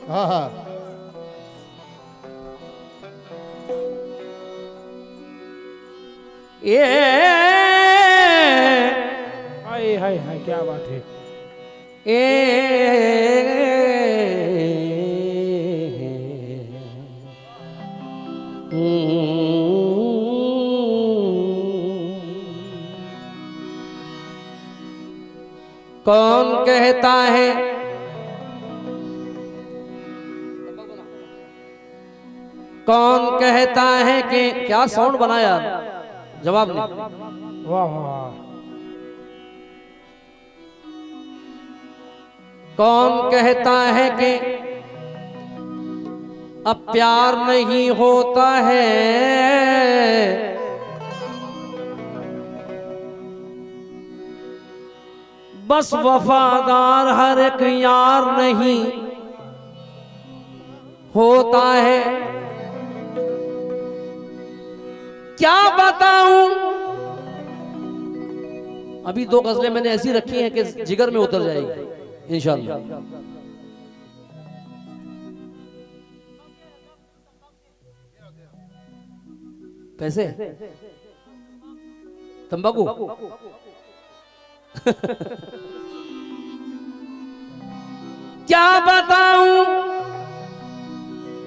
हाँ हाँ। ये हाय हाय हाय क्या बात है। कौन कहता है कौन कहता है कि क्या साउंड बनाया, जवाब नहीं। वाह वाह। कौन कहता है कि अब प्यार नहीं होता है, बस वफादार हर एक यार नहीं होता है। क्या बताऊं, अभी दो गजलें मैंने ऐसी रखी हैं कि जिगर में उतर जाएगी इंशाअल्लाह। पैसे तंबाकू क्या बताऊं,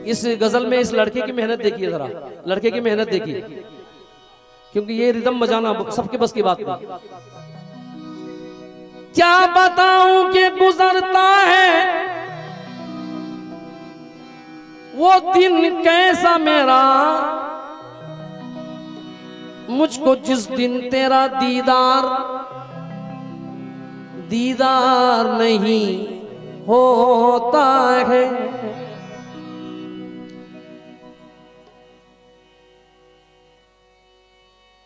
इस गजल में इस लड़के की मेहनत देखिए जरा, लड़के की मेहनत देखिए, क्योंकि ये रिदम बजाना सबके बस की बात नहीं। क्या बताऊं कि गुजरता है वो दिन कैसा मेरा, मुझको जिस दिन तेरा दीदार दीदार नहीं होता है।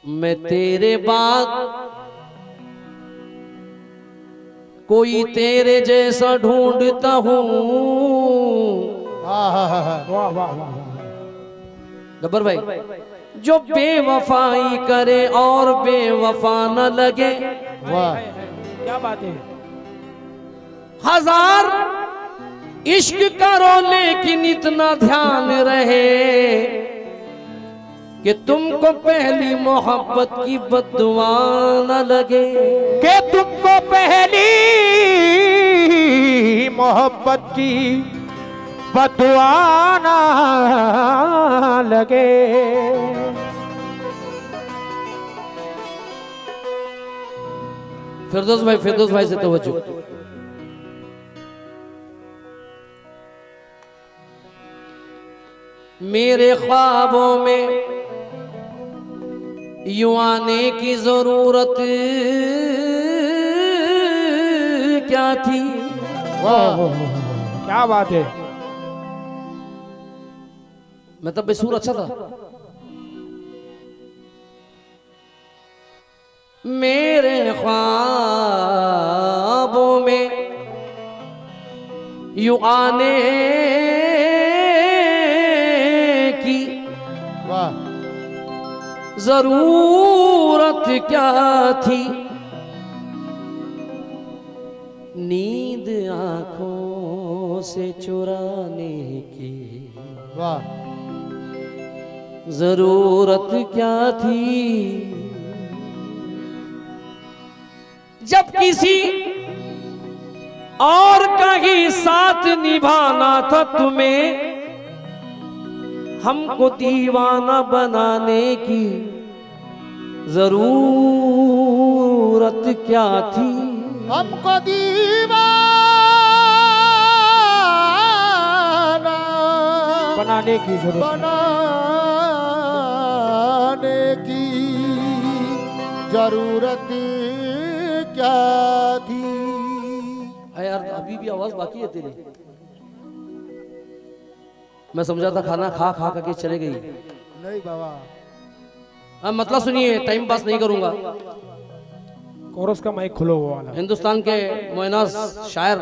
मैं तेरे बाद कोई तेरे जैसा ढूंढता हूँ। हाँ हाँ हाँ हाँ। वाह वाह वाह। गब्बर भाई, जो बेवफाई करे और बेवफा न लगे, वाह। क्या बात है। हजार इश्क करो लेकिन इतना ध्यान रहे कि तुमको पहली मोहब्बत की बददुआ न लगे। कि तुमको पहली मोहब्बत की बदुआ ना लगे। फिरदौस भाई से तवज्जो। मेरे ख्वाबों में यूं आने की जरूरत क्या थी। वाह क्या बात है। मैं तब बेसूर अच्छा था। मेरे ख्वाबों में यूं आने की वाह। जरूरत क्या थी। नींद आंखों से चुराने की वाह। जरूरत क्या थी। जब किसी और का ही साथ निभाना था तुम्हें, हमको दीवाना बनाने की जरूरत क्या थी। हमको दीवाना बनाने की जरूरत। बनाने की जरूरत क्या थी। यार अभी भी आवाज बाकी है तेरी। मैं समझा था खाना खा खा करके चले गई। नहीं बाबा। अब मतलब सुनिए, टाइम पास नहीं करूंगा। कोरस का माइक खुलो हुआ वाला। हिंदुस्तान के मोयनाज शायर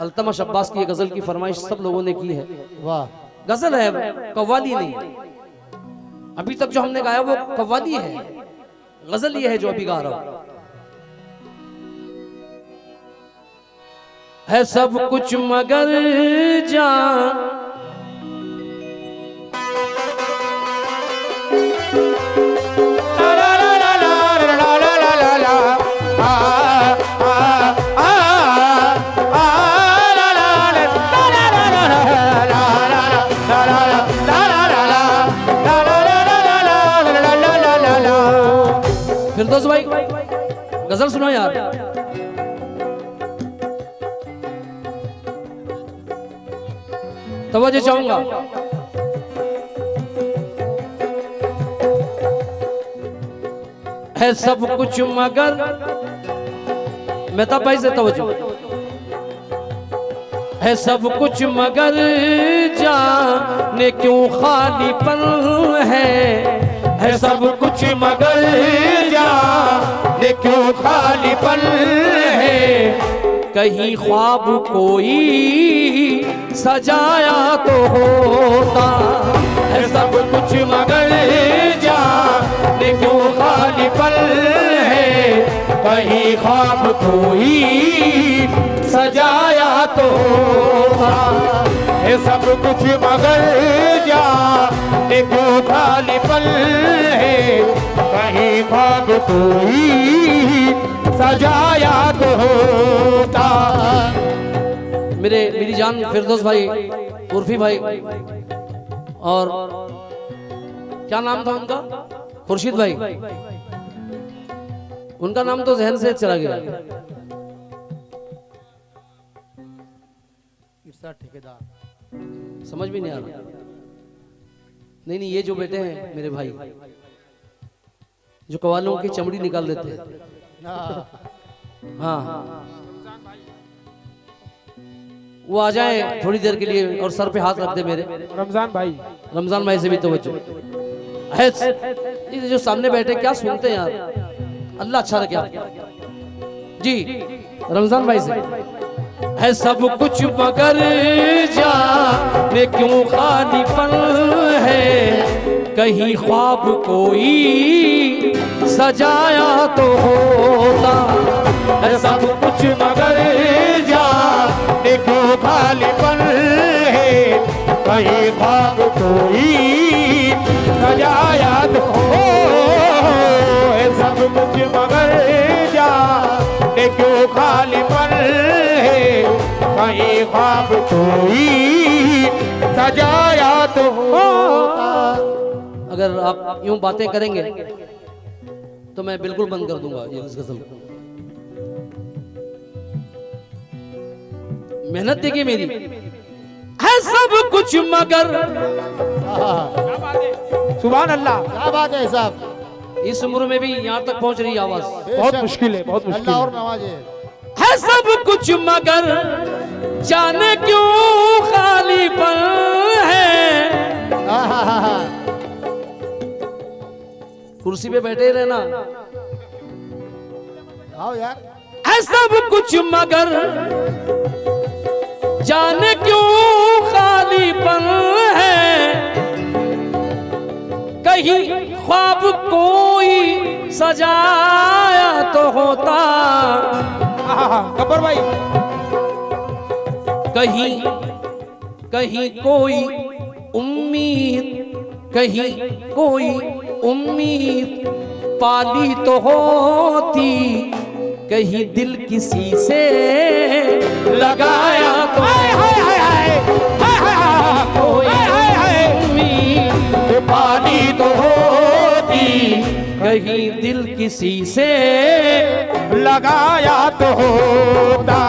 अल्तमश अब्बास की गजल की फरमाइश सब लोगों ने की है। वाह। गजल है, कव्वाली नहीं। अभी तक जो हमने गाया वो कव्वाली है, गजल ये है जो अभी गा रहा हूं। है सब कुछ मगर जान फिरदौस भाई गजल सुनो यार। तवज्जो चाहूंगा। है सब कुछ मगर मेहताब भाई से तवज्जो। है सब कुछ मगर जाने क्यों खालीपन है सब कुछ मगर जाने क्यों खालीपन है कहीं ख्वाब कोई सजाया तो होता है सब कुछ मगर जाने क्यों खालीपन है कहीं ख्वाब कोई सजाया तो होता है सब कुछ मगर जाने क्यों खालीपन है कहीं ख्वाब कोई सजाया तो होता। मेरी जान फिरदौस भाई उर्फी भाई और क्या नाम था उनका खुर्शीद भाई उनका नाम तो जहन से चला गया। ठेकेदार समझ भी नहीं आ रहा। नहीं ये जो बेटे हैं मेरे भाई जो कवालों की चमड़ी निकाल देते हैं हाँ वो आ जाए थोड़ी देर के लिए और सर पे हाथ रख दे मेरे। रमजान भाई से भी तवज्जो है। ये जो सामने बैठे क्या सुनते हैं यार अल्लाह अच्छा रखे जी। रमजान भाई से है सब कुछ मगर जाने क्यों खालीपन है कहीं ख्वाब कोई सजाया तो होता है सब कुछ मगर जाने क्यों खालीपन है कहीं ख्वाब कोई सजाया तो है सब कुछ मगर जाने क्यों खालीपन है कहीं ख्वाब कोई सजाया तो होता। अगर आप यूं बातें करेंगे तो मैं बिल्कुल बंद कर दूंगा ये गजल। मेहनत देखिए मेरी है सब कुछ मगर सुभान अल्लाह क्या बात है साहब। इस उम्र में भी यहाँ तक पहुंच रही आवाज बहुत मुश्किल है बहुत मुश्किल अल्लाह और है। नवाजे है सब कुछ मगर जाने क्यों खालीपन है। कुर्सी पे बैठे रहना आओ यार है सब कुछ मगर जाने क्यों खालीपन है कहीं ख्वाब कोई सजाया तो होता गब्बर भाई कहीं कोई उम्मीद कहीं कोई उम्मीद पाली तो होती कहीं दिल किसी से लगाया तो कोई उम्मीद पाली तो होती कहीं दिल किसी से लगाया तो होता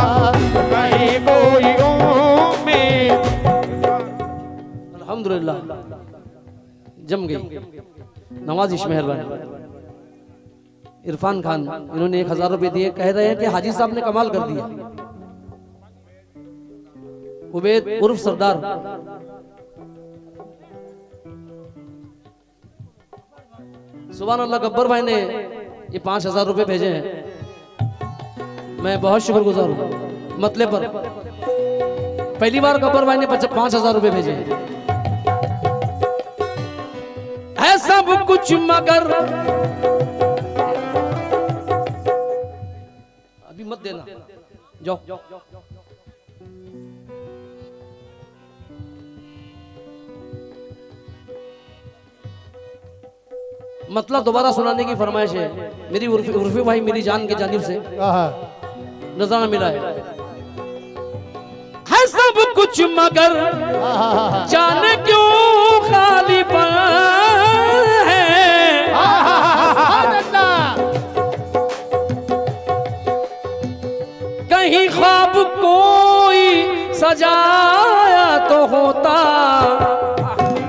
कहीं कोई उम्मीद। अल्हम्दुलिल्लाह जम गई नवाजिश मेहरबानी। इरफान खान इन्होंने 1000 रुपए दिए कह रहे हैं कि हाजी साहब ने कमाल कर दिया। उबैद उर्फ सरदार सुभान अल्लाह। गब्बर भाई ने ये 5000 रुपए भेजे हैं मैं बहुत शुक्रगुजार हूँ। मतले पर पहली बार गब्बर भाई ने 5000 रुपए भेजे हैं। है सब कुछ मगर अभी मत देना जाओ मतलब दोबारा सुनाने की फरमाइश है मेरी उर्फी भाई मेरी जान की जानिब से आहा, नजराना मिला है सब कुछ मगर आहा, जाने क्यों खाली है सुभान अल्लाह। कहीं ख्वाब कोई सजाया तो होता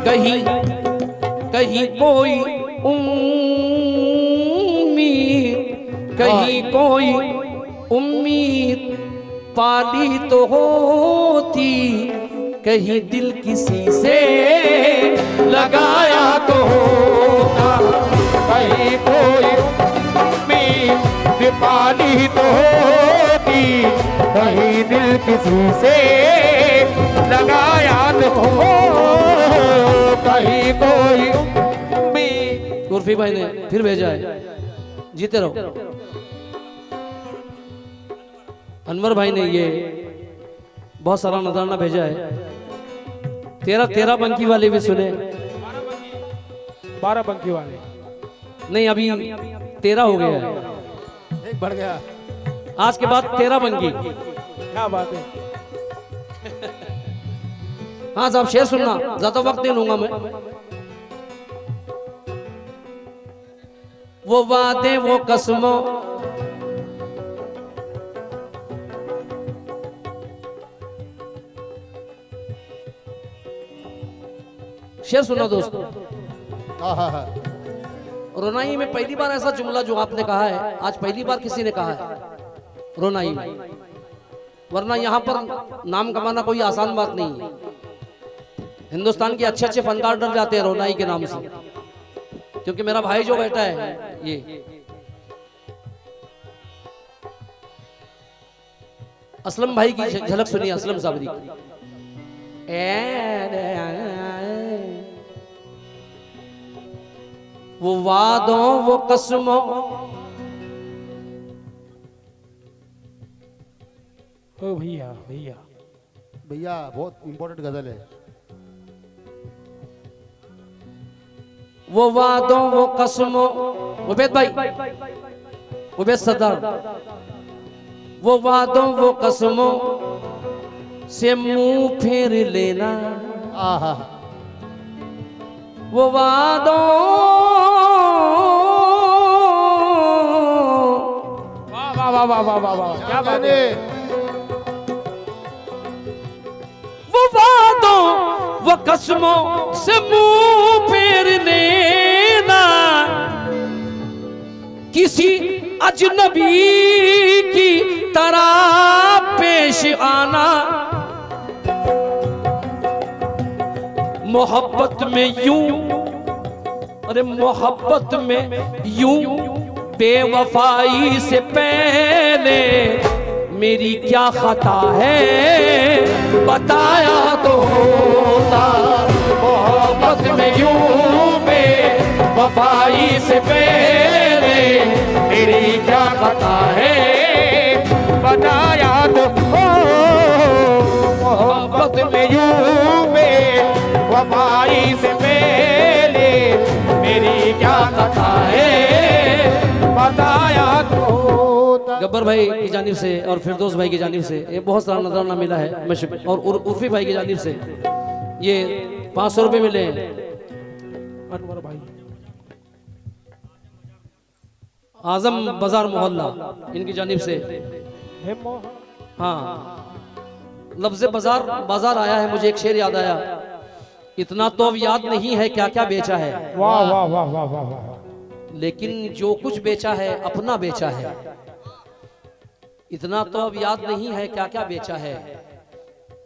कहीं कहीं कोई उम्मीद कहीं कोई उम्मीद पाली तो होती कहीं दिल किसी से लगाया तो होता कहीं कोई उम्मीद पाली तो होती कहीं दिल किसी से लगाया तो हो कहीं कोई उम्मीद। उर्फी भाई ने फिर भेजा है जीते रहो। अनवर भाई ने ये बहुत सारा नजराना भेजा है। 13 बंकी वाले भी सुने 12 बंकी वाले नहीं अभी 13 हो गया है एक बढ़ गया। आज के बाद 13 बंकी। क्या बात है। हाँ साहब शेर सुनना ज्यादा वक्त नहीं लूंगा मैं। वो वादे वो कसमों शेर सुना दोस्तों। आहा, रोनाई में पहली बार ऐसा जुमला जो आपने कहा है आज पहली बार किसी ने कहा है रोनाई में, वरना यहाँ पर नाम कमाना कोई आसान बात नहीं है। हिंदुस्तान के अच्छे अच्छे फनकार डर जाते हैं रोनाई के नाम से, क्योंकि मेरा भाई जो बैठा है ये असलम भाई की झलक सुनिए असलम साबरी की। वो वादों वो कसमों ओ भैया भैया भैया बहुत इंपॉर्टेंट गजल है। वो वादों वो कसमों उबैद भाई उबैद सरदार वो वादों वो कसमों से मुंह फेर लेना आहा, वो वादों वाह वाह वाह वाह वाह वाह वाह क्या बात है। वो वादों वो कसमों से मुंह फेर लेना किसी अजनबी की तरह पेश आना मोहब्बत में यूं अरे मोहब्बत में यूं बेवफाई से पहले मेरी क्या खता है बताया तो होता मोहब्बत में यूं बेवफाई से पहले मेरी क्या खता है बताया तो हो मोहब्बत में यूं वफाई से पहले मेरी क्या कथा है बताया तो होता। गब्बर भाई की जानिब से और फिरदौस भाई की जानिब से ये बहुत सारा नजराना मिला है और उर्फी भाई की जानिब से ये 500 रुपए मिले हैं। अनवर भाई आजम बाजार मोहल्ला इनकी जानिब से हाँ लफ्ज बाजार बाजार आया है। मुझे एक शेर याद आया इतना तो अब याद नहीं है क्या क्या बेचा है वाह वाह वाह वाह वाह वाह लेकिन जो कुछ बेचा है अपना बेचा है। इतना तो अब याद नहीं है क्या क्या बेचा है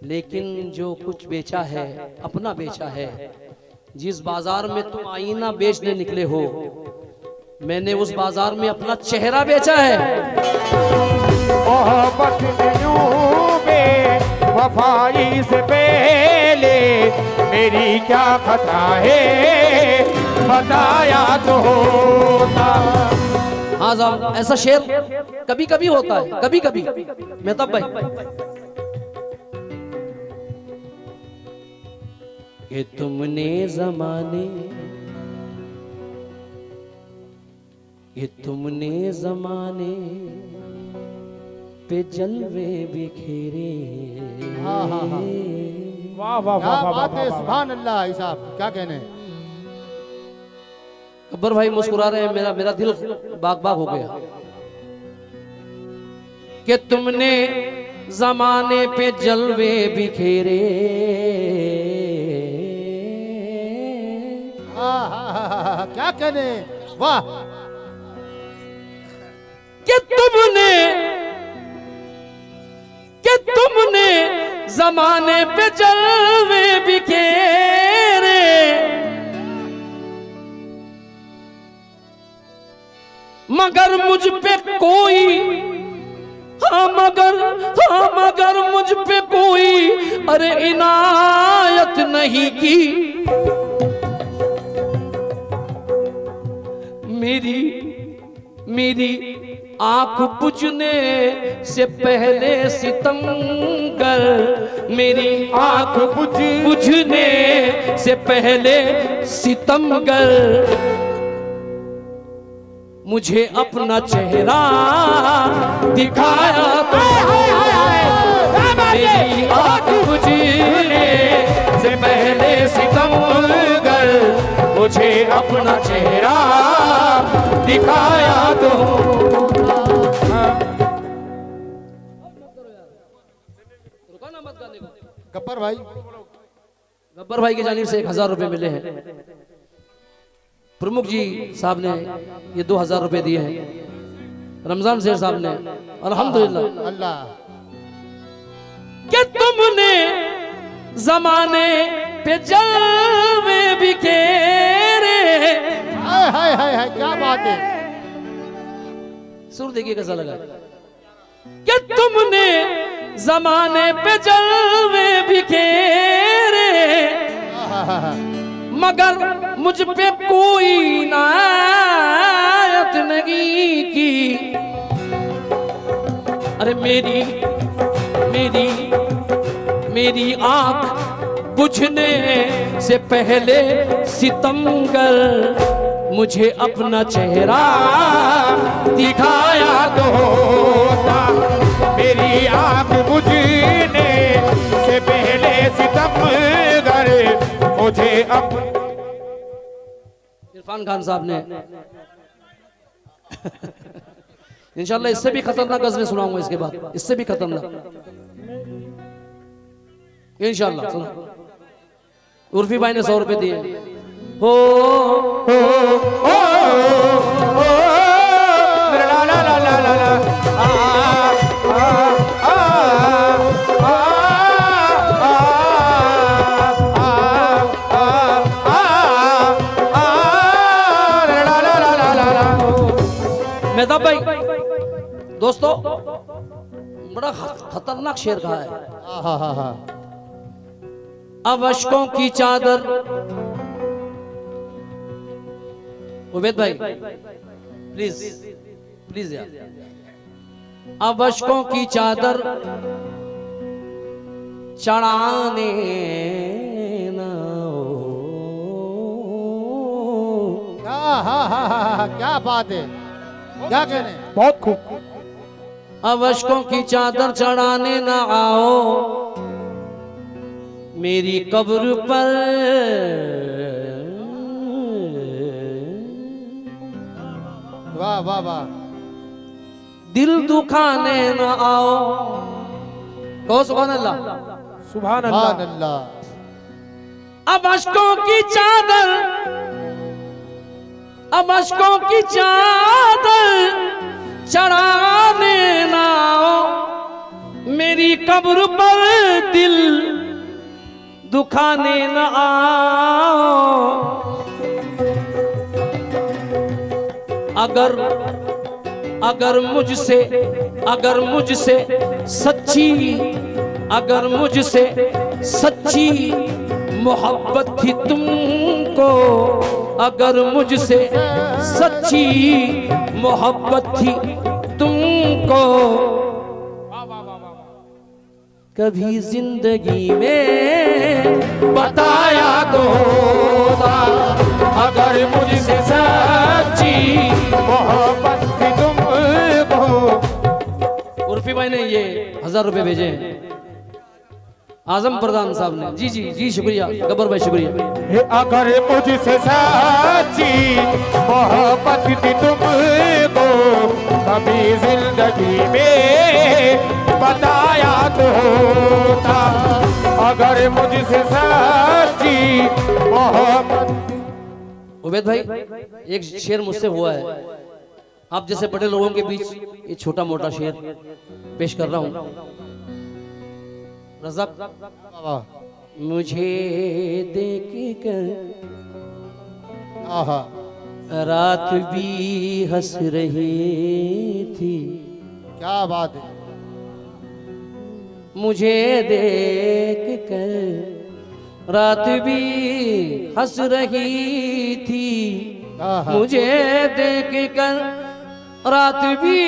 लेकिन जो कुछ बेचा है अपना बेचा है। जिस बाजार में तुम आईना बेचने निकले हो मैंने उस बाजार में अपना चेहरा बेचा है। मोहब्बत में यूं वफाई से पहले मेरी क्या खता है बताया तो होता। हाँ साहब ऐसा शेर कभी कभी होता है कभी कभी मेहताब भाई कि तुमने जमाने कि तुमने जमाने पे जलवे बिखेरे। हाँ, हाँ, हाँ। वाह वाह क्या वाह वाह बात है, वाह सुभान अल्लाह। भाई साहब क्या कहने। गब्बर भाई मुस्कुरा रहे हैं, मेरा मेरा दिल बाग बाग हो गया कि तुमने जमाने पे जलवे बिखेरे। हाँ, हाँ, हाँ, हाँ, हाँ, क्या कहने। वाह। कि तुमने जमाने पे जलवे बिखेरे। मगर मुझ पे कोई, मगर मुझ पे कोई अरे इनायत नहीं की। मेरी आंख बुझने से पहले सितमगर, मेरी आंख बुझने से पहले सितमगर मुझे अपना चेहरा दिखाया तो। मेरी आंख बुझने से पहले सितमगर मुझे अपना चेहरा दिखाया तो। गब्बर भाई, गब्बर भाई की जानिब से 1000 रुपए मिले हैं। प्रमुख जी साहब ने ये 2000 रुपए दिए हैं। रमजान शेर साहब ने अल्हम्दुलिल्लाह। अल्लाह। कि तुमने जमाने पे जलवे बिखेरे। हाय हाय हाय हाय, क्या बात है। सुर देखिए कैसा लगा। कि तुमने जमाने पे जलवे बिखेरे। हाँ, हाँ, हाँ। मगर मुझ पे कोई इनायत नहीं की। अरे मेरी आंख बुझने से पहले सितमगर मुझे अपना चेहरा दिखाया तो होता। मेरी आंख बुझने से पहले सितमगर मुझे अब। इरफान खान साहब ने इंशाल्लाह इससे भी खतरनाक गजलें सुनाऊंगा इसके बाद, इससे भी खतरनाक इंशाल्लाह सुना। उर्फी भाई ने 100 रुपए दिए। हो ला ला ला ला ला ला मेहताब भाई दोस्तों बड़ा खतरनाक शेर कहा है। हाँ, हाँ, हाँ, हाँ। अब अशकों की चादर, उबैद भाई प्लीज प्लीज यार। अब अशकों की चादर चढ़ाने ना हो। हाँ, हाँ, हाँ, हाँ, हाँ, क्या बात है, क्या कहने। बहुत खूब। अब अशकों की चादर चढ़ाने ना आओ मेरी कब्र पर। वाह वाह वाह। दिल दुखाने न आओ। कहो सुभान अल्लाह। सुभान सुभान अल्लाह। अल्लाह। अब अशकों की चादर, अब अशकों की चादर चढ़ाने न आओ मेरी कब्र पर। दिल दुखाने न आओ। अगर मुझसे सच्ची मोहब्बत थी तुमको, अगर मुझसे सच्ची मोहब्बत थी तुमको कभी जिंदगी में बताया तो होता। अगर मुझसे सच्ची मोहब्बत थी तुमको। उर्फी भाई ने ये 1000 रुपए भेजे हैं आजम प्रधान साहब ने। जी जी जी शुक्रिया गब्बर भाई शुक्रिया। अगर मुझसे सच्ची मोहब्बत थी तुमको कभी जिंदगी में बताया तो होता। अगर मुझसे सच्ची मोहब्बत। उबैद भाई एक शेर मुझसे हुआ है, आप जैसे बड़े लोगों के बीच ये छोटा मोटा शेर पेश कर रहा हूं। रज़ाक वाह मुझे देख कर आहा रात भी हंस रही थी, क्या बात है। मुझे देख कर रात भी हंस रही थी, आहा मुझे देख कर रात भी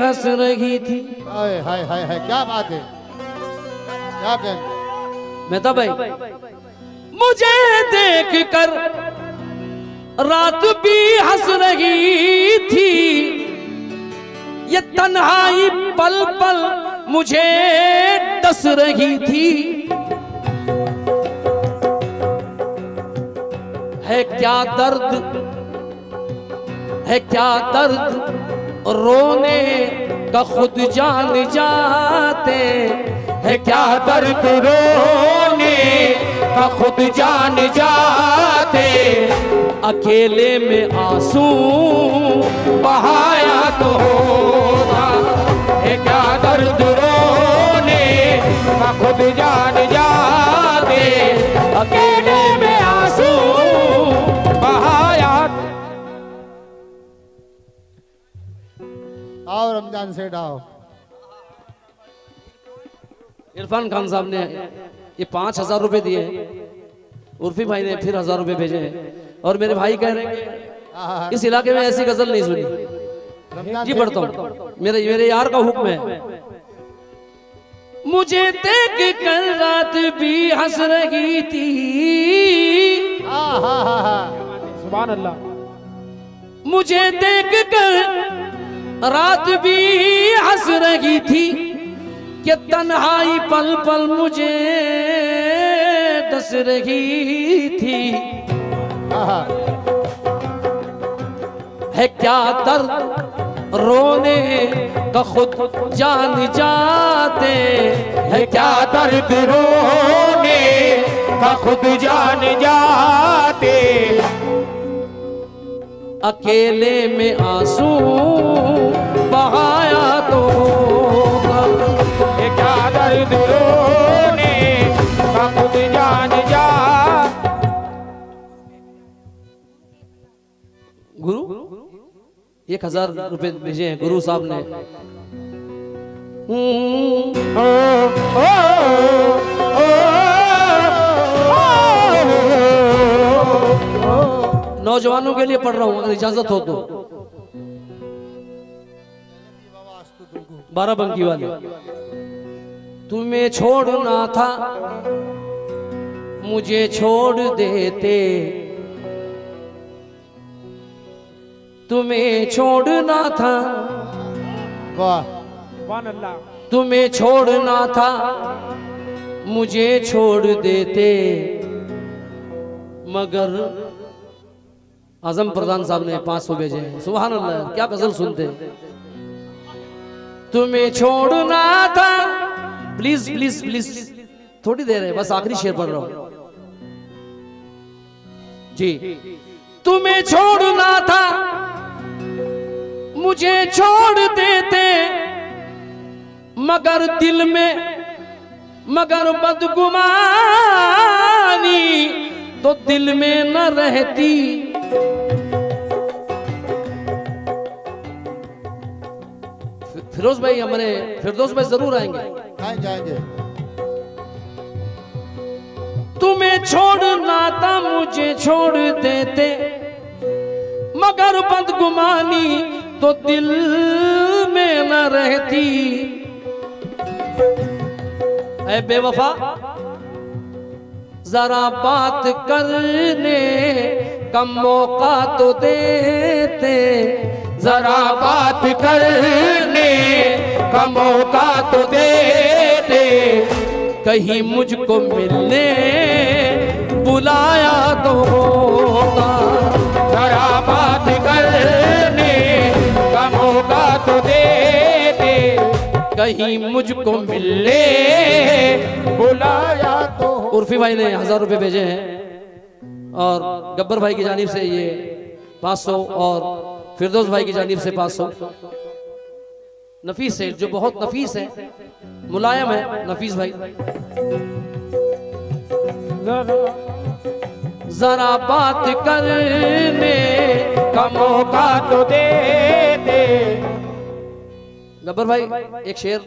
हंस रही थी। हाय हाय हाय हाय क्या बात है, क्या कहने। मेहता भाई मुझे देख कर रात भी हंस रही थी, ये तन्हाई पल पल मुझे डस रही थी। है क्या दर्द, है क्या दर्द रोने का खुद जान जाते, है क्या दर्द रोने का खुद जान जाते। अकेले में आंसू बहाया तो होता। है क्या दर्द रोने का खुद जान जाते। अकेले में आंसू बहाया। आओ रमजान सेठ आओ। इरफान खान साहब ने ये 5000 रुपए दिए, उर्फी भाई ने फिर 1000 रुपए भेजे हैं और मेरे भाई कह रहे हैं कि आहा, इस इलाके में ऐसी गजल नहीं सुनी। रमजान जी सेठ पढ़ता हूँ, मेरे यार का हुक्म है। मुझे देख कर रात भी हंस रही थी, आहा हा हा सुभान अल्लाह। मुझे देख कर रात भी हंस रही थी, कि तन्हाई पल पल मुझे डस रही थी। आहा है क्या दर्द रोने का खुद जान जाते, है क्या दर्द रोने का खुद जान जाते। अकेले में आंसू बहाया तो होगा। है क्या दर्द रोने का खुद जान जा। गुरु 1000 रुपए भेजे हैं गुरु साहब ने। ओ, ओ, नौजवानों के लिए पढ़ रहा हूं अगर इजाजत हो तो। 12 वाले। तुम्हें छोड़ना था मुझे छोड़ देते, तुम्हें छोड़ना था, वाह सुभान अल्लाह। तुम्हें छोड़ना था मुझे छोड़ देते, मगर आजम प्रधान साहब ने 500 भेजे हैं। सुभान अल्लाह, क्या गजल सुनते हैं। तुम्हें छोड़ना था, प्लीज प्लीज प्लीज थोड़ी देर है बस, आखिरी शेर पढ़ रहा हूं जी। तुम्हें छोड़ना था मुझे छोड़ देते, मगर दिल में मगर बदगुमानी तो दिल में न रहती। फिरोज भाई हमारे फिरदौस भाई जरूर आएंगे। जाएंगे। तुम्हें छोड़ना था मुझे छोड़ देते, मगर बदगुमानी तो दिल में न रहती। ऐ बेवफा जरा बात करने कम मौका तो देते, जरा बात करने का मौका तो देते, कहीं मुझको मिलने बुलाया तो होता। जरा बात करने का मौका तो देते, कहीं मुझको मिलने बुलाया तो। उर्फी भाई ने 1000 रुपए भेजे हैं और गब्बर भाई की जानिब से ये 500 और फिरदौस भाई की जानिब से 500। नफीस है, जो बहुत नफीस है, मुलायम है नफीस भाई। जरा बात करने का मौका तो देते। गब्बर भाई एक शेर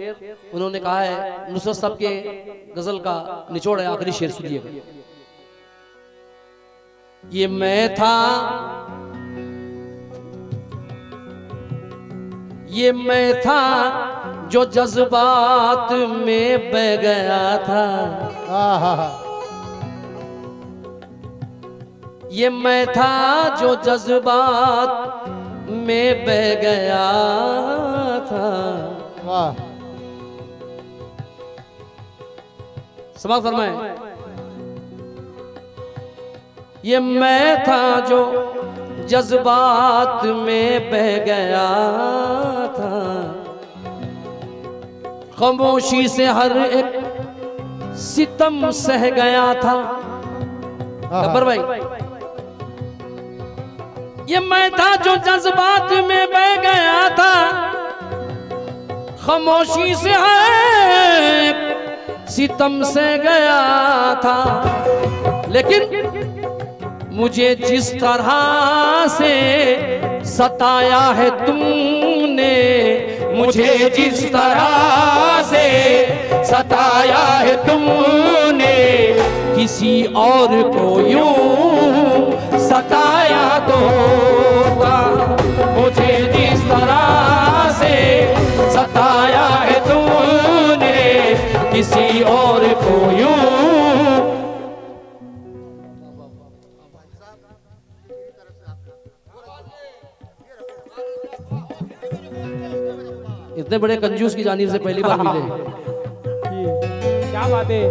उन्होंने कहा है, नुसरत साहब के गजल का निचोड़ है, आखिरी शेर सुनिएगा। ये मैं था, ये मैं था जो जज्बात में बह गया था। ये मैं था जो जज्बात में बह गया था। वाह, समाप्त फरमाए। ये मैं था जो जज्बात में बह गया था, खामोशी से हर एक सितम सह गया था। गब्बर भाई, ये मैं था जो जज्बात में बह गया था, खामोशी से हर एक सितम सह गया था। लेकिन मुझे जिस तरह से सताया है तुमने, मुझे जिस तरह से सताया है तुमने, किसी और को यूं सताया तो होता। मुझे जिस तरह से सताया है तुमने, किसी और को यूं। इतने बड़े कंजूस की जानिब से पहली बार मिले। क्या बात है।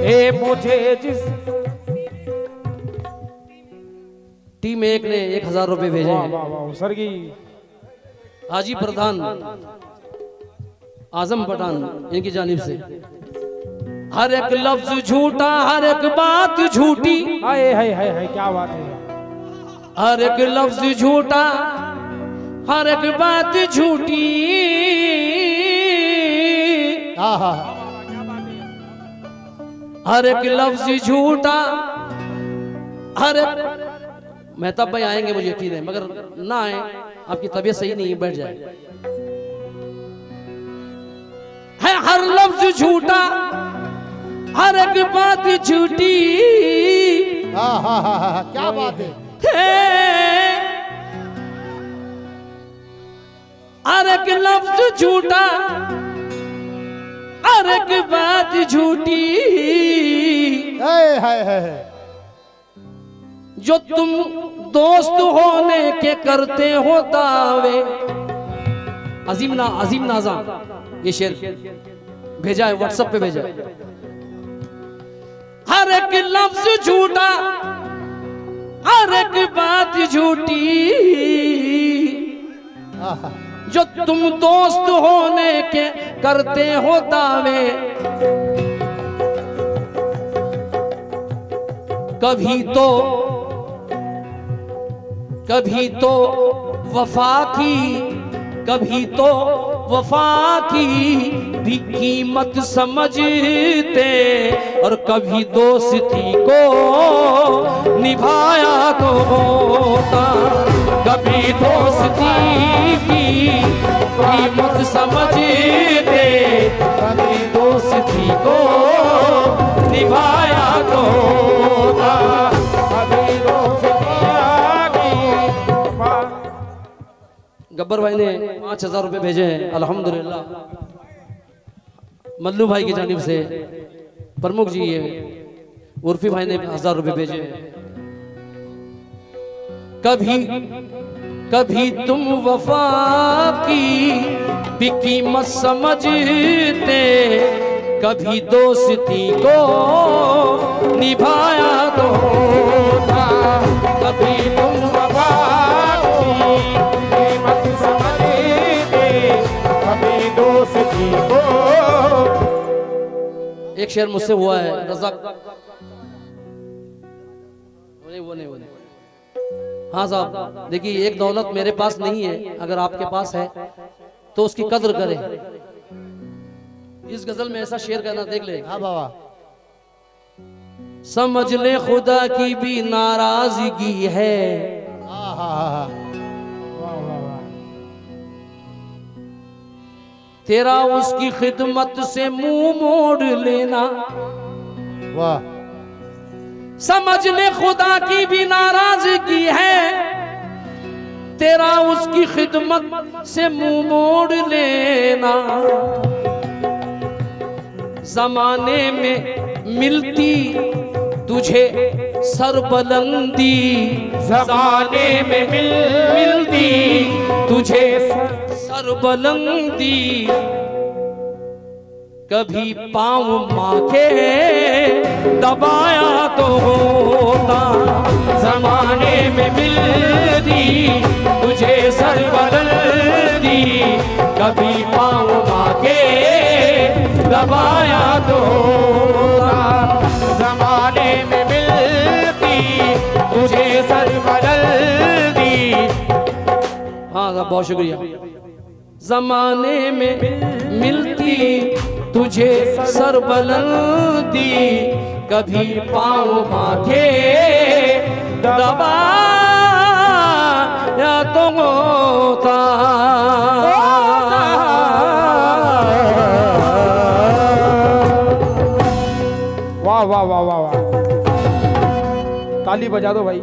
ए मुझे जिस टीम एक ने 1000 रुपए भेजे वाह हैं। वाह वाह सर की हाजी प्रधान, आजम पठान, इनकी जानिब से। हर एक लफ्ज झूठा, हर एक बात झूठी, हाय हाय हाय हाय क्या बात है। हर एक लफ्ज झूठा, हर एक बात झूठी। हर एक लफ्ज झूठा, हर एक। मेहताब भाई आएंगे मुझे यकीन है, मगर ना आए, आपकी तबीयत सही नहीं है, बैठ जाए। है हर लफ्ज झूठा, हर एक बात झूठी। क्या बात है। हर एक लफ्ज झूठा, हर एक बात झूठी। जो तुम दोस्त होने के करते हो दावे। अजीम नाजा ये शेर भेजा है, व्हाट्सएप पे भेजा है। हर एक लफ्ज झूठा, हर एक बात झूठी। जो तुम दोस्त होने के करते हो दावे, कभी तो वफा की, कभी तो वफा की भी कीमत समझते, और कभी दोस्ती को निभाया तो होता। कभी दोस्ती की कीमत समझते, कभी दोस्ती को निभाया तो होता। गब्बर भाई ने 5000 रुपए भेजे हैं अल्हम्दुलिल्लाह। मल्लू भाई की जानिब से प्रमुख जी है, उर्फी भाई ने 1000 रुपए भेजे हैं। कभी कभी तुम वफा की भी कीमत समझते, कभी दोस्ती को निभाया तो था, कभी तुम वफा की कीमत समझते, कभी दोस्ती को। एक शेर मुझसे हुआ है रज़ाक, वो नहीं। हाँ साहब देखिए, एक दौलत मेरे पास नहीं है, अगर आपके पास है तो उसकी कद्र करें। इस गजल में ऐसा शेर कहना, देख ले। हाँ बाबा, समझ ले खुदा की भी नाराजगी है, हाँ हाँ हाँ, वाह वाह वाह। तेरा उसकी खिदमत से मुंह मोड़ लेना। वाह, समझ ले खुदा की भी नाराजगी है, तेरा उसकी खिदमत से मुंह मोड़ लेना। जमाने में मिलती तुझे सरबलंदी, जमाने में मिलती तुझे सरबलंदी, कभी पाँव माँ के दबाया तो होता। जमाने में मिलती तुझे सरबलंदी, कभी पाँव माँ के दबाया तो होता। जमाने में मिलती तुझे सरबलंदी। हाँ साहब बहुत शुक्रिया। जमाने में मिलती तुझे सरबलंदी, कभी पाँव माथे दबाया तो होता। वाह वाह वाह वाह वाह, ताली बजा दो भाई।